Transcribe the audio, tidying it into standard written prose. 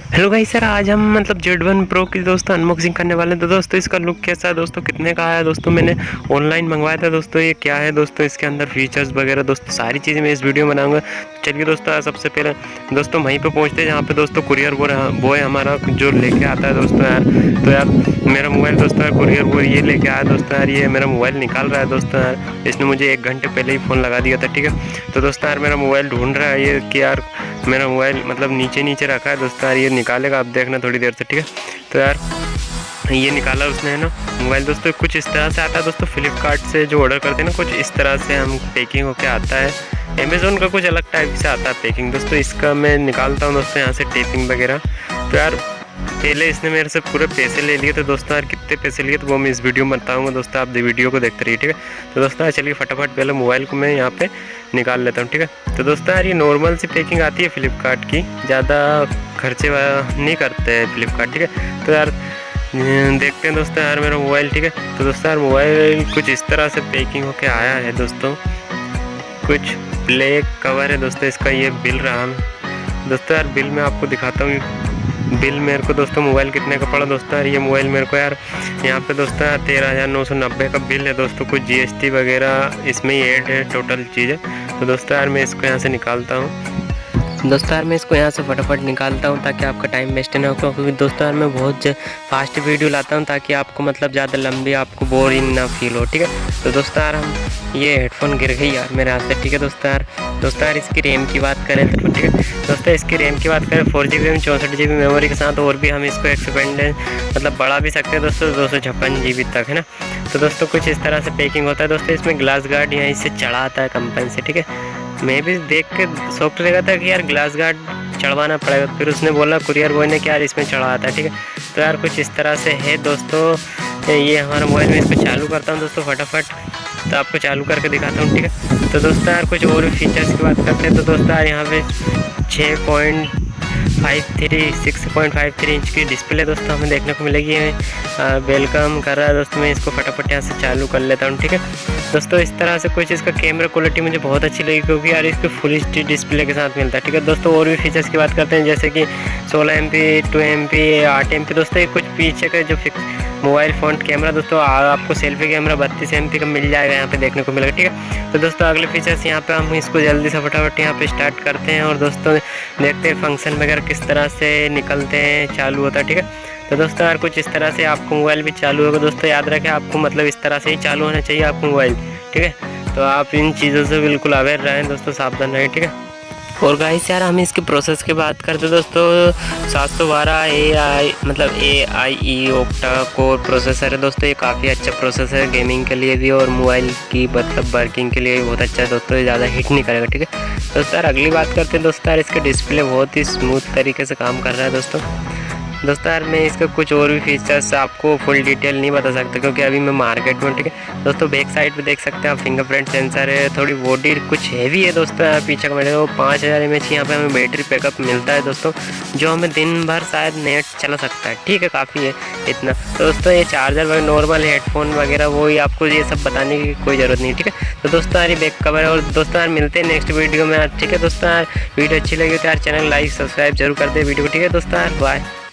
Hello guys sir, आज हम मतलब Z1 Pro की दोस्तों अनबॉक्सिंग करने वाले हैं। तो दोस्तों इसका लुक कैसा है दोस्तों, कितने का आया दोस्तों, मैंने ऑनलाइन मंगवाया था दोस्तों। ये क्या है दोस्तों, इसके अंदर फीचर्स वगैरह दोस्तों सारी चीज़ें मैं इस वीडियो में बनाऊंगा। चलिए दोस्तों, सबसे पहले दोस्तों वहीं पे पहुंचते हैं जहाँ पे दोस्तों कुरियर बॉय हमारा जो लेके आता है दोस्तों यार। तो यार मेरा मोबाइल दोस्तों यार कुरियर बॉय ये लेके आया दोस्तों यार। ये मेरा मोबाइल निकाल रहा है दोस्तों यार। इसने मुझे 1 घंटे पहले ही फ़ोन लगा दिया था, ठीक है। तो दोस्तों यार मेरा मोबाइल ढूंढ रहा है ये कि यार मेरा मोबाइल मतलब नीचे रखा है दोस्तों यार। ये निकालेगा, आप देखना थोड़ी देर से, ठीक है। तो यार ये निकाला उसने, है ना मोबाइल दोस्तों। कुछ इस तरह से आता है दोस्तों, फ्लिपकार्ट से जो ऑर्डर करते हैं ना, कुछ इस तरह से हम पैकिंग होके आता है। अमेज़ोन का कुछ अलग टाइप से आता है पैकिंग दोस्तों। इसका मैं निकालता हूँ दोस्तों यहाँ से टेपिंग वगैरह। तो यार पहले इसने मेरे से पूरे पैसे ले लिए थे दोस्तों यार। कितने पैसे लिए तो वो मैं इस वीडियो में बताऊंगा दोस्तों, आप वीडियो को देखते रहिए, ठीक है। तो दोस्तों चलिए फटाफट पहले मोबाइल को मैं यहाँ पे निकाल लेता हूँ, ठीक है। तो दोस्तों यार ये नॉर्मल सी पैकिंग आती है फ्लिपकार्ट की, ज़्यादा खर्चे नहीं करते हैं फ्लिपकार्ट, ठीक है। तो यार देखते हैं दोस्तों यार मेरा मोबाइल, ठीक है। तो दोस्तों यार मोबाइल कुछ इस तरह से पैकिंग होके आया है दोस्तों। कुछ ब्लैक कवर है दोस्तों इसका, ये बिल रहा दोस्तों। यार बिल मैं आपको दिखाता हूँ। बिल मेरे को दोस्तों मोबाइल कितने का पड़ा दोस्तों यार। ये मोबाइल मेरे को यार यहाँ पे दोस्तों यार 13,990 का बिल है दोस्तों। कुछ GST वगैरह इसमें ही ऐड है, टोटल चीज़ें। तो दोस्तों यार मैं इसको यहाँ से निकालता हूँ। दोस्तों यार मैं इसको यहाँ से फटाफट निकालता हूँ ताकि आपका टाइम वेस्ट ना हो, क्योंकि दोस्तों यार मैं बहुत फास्ट वीडियो लाता हूँ ताकि आपको मतलब ज़्यादा लंबी आपको बोरिंग ना फील हो, ठीक है। तो दोस्तों यार हम ये हेडफोन गिर गई यार मेरे हाथ से, ठीक है दोस्तों यार। दोस्तों यार इसकी रैम की बात करें तो, ठीक है दोस्तों, इसकी रैम की बात करें 4GB रैम 64GB मेमोरी के साथ, और भी हम इसको एक्सपेंड मतलब बढ़ा भी सकते हैं दोस्तों 256GB तक, है ना। तो दोस्तों कुछ इस तरह से पैकिंग होता है दोस्तों। इसमें ग्लास गार्ड यहाँ इससे चढ़ा आता है कंपनी से, ठीक है। मैं भी देख के शौक लगा था कि यार ग्लास गार्ड चढ़वाना पड़ेगा, फिर उसने बोला कुरियर बॉय ने कि यार इसमें चढ़ा था, ठीक है। तो यार कुछ इस तरह से है दोस्तों। ये हमारा मोबाइल में इसको चालू करता हूँ दोस्तों फटाफट, तो आपको चालू करके दिखाता हूँ, ठीक है। तो दोस्तों यार कुछ और भी फीचर्स की बात करते हैं। तो दोस्तों यार यहाँ पे 6.53 इंच की डिस्प्ले दोस्तों हमें देखने को मिलेगी है। वेलकम कर रहा है दोस्तों। मैं इसको फटाफट यहाँ से चालू कर लेता हूँ, ठीक है दोस्तों। इस तरह से कुछ इसका कैमरा क्वालिटी मुझे बहुत अच्छी लगी, क्योंकि यार इसको फुल HD डिस्प्ले के साथ मिलता है, ठीक है दोस्तों। और भी फीचर्स की बात करते हैं, जैसे कि 16 MP 2 MP 8 MP दोस्तों। ये कुछ पीछे का जो मोबाइल फ्रंट कैमरा दोस्तों आपको सेल्फी कैमरा 32 MP का मिल जाएगा, यहाँ पे देखने को मिलेगा, ठीक है। तो दोस्तों अगले फीचर्स यहाँ पे हम इसको जल्दी से फटाफट यहाँ पे स्टार्ट करते हैं, और दोस्तों देखते हैं फंक्शन वगैरह किस तरह से निकलते हैं, चालू होता है, ठीक है। तो दोस्तों यार कुछ इस तरह से आपको मोबाइल भी चालू होगा दोस्तों। याद रखें आपको मतलब इस तरह से ही चालू होना चाहिए आपको मोबाइल, ठीक है। तो आप इन चीज़ों से बिल्कुल अवेयर रहें दोस्तों, सावधान रहें, ठीक है। और गाइस यार हम इसके प्रोसेस की बात करते दोस्तों, 712 AI मतलब AIE Octa कोर प्रोसेसर है दोस्तों। ये काफ़ी अच्छा प्रोसेसर है गेमिंग के लिए भी, और मोबाइल की मतलब वर्किंग के लिए भी बहुत अच्छा है दोस्तों। ज़्यादा हिट नहीं करेगा, ठीक है दोस्तों। यार अगली बात करते हैं दोस्तों यार, इसका डिस्प्ले बहुत ही स्मूथ तरीके से काम कर रहा है दोस्तों। दोस्तों यार मैं इसका कुछ और भी फीचर्स आपको फुल डिटेल नहीं बता सकता, क्योंकि अभी मैं मार्केट में, ठीक है दोस्तों। बैक साइड पे देख सकते हैं आप, फिंगरप्रिंट सेंसर है। थोड़ी बॉडी कुछ हैवी है दोस्तों यार पीछे का। मेरे को 5000 mAh यहाँ पे हमें बैटरी बैकअप मिलता है दोस्तों, जो हमें दिन भर शायद नेट चला सकता है, ठीक है, काफ़ी है इतना। तो दोस्तों ये चार्जर वगैरह नॉर्मल हेडफोन वगैरह वो ही, आपको ये सब बताने की कोई ज़रूरत नहीं, ठीक है। तो दोस्तों यार ये बैक कवर है। और दोस्तों यार मिलते हैं नेक्स्ट वीडियो में, ठीक है दोस्तों। यार वीडियो अच्छी लगी तो यार चैनल लाइक सब्सक्राइब जरूर कर दे वीडियो को, ठीक है दोस्तों यार, बाय।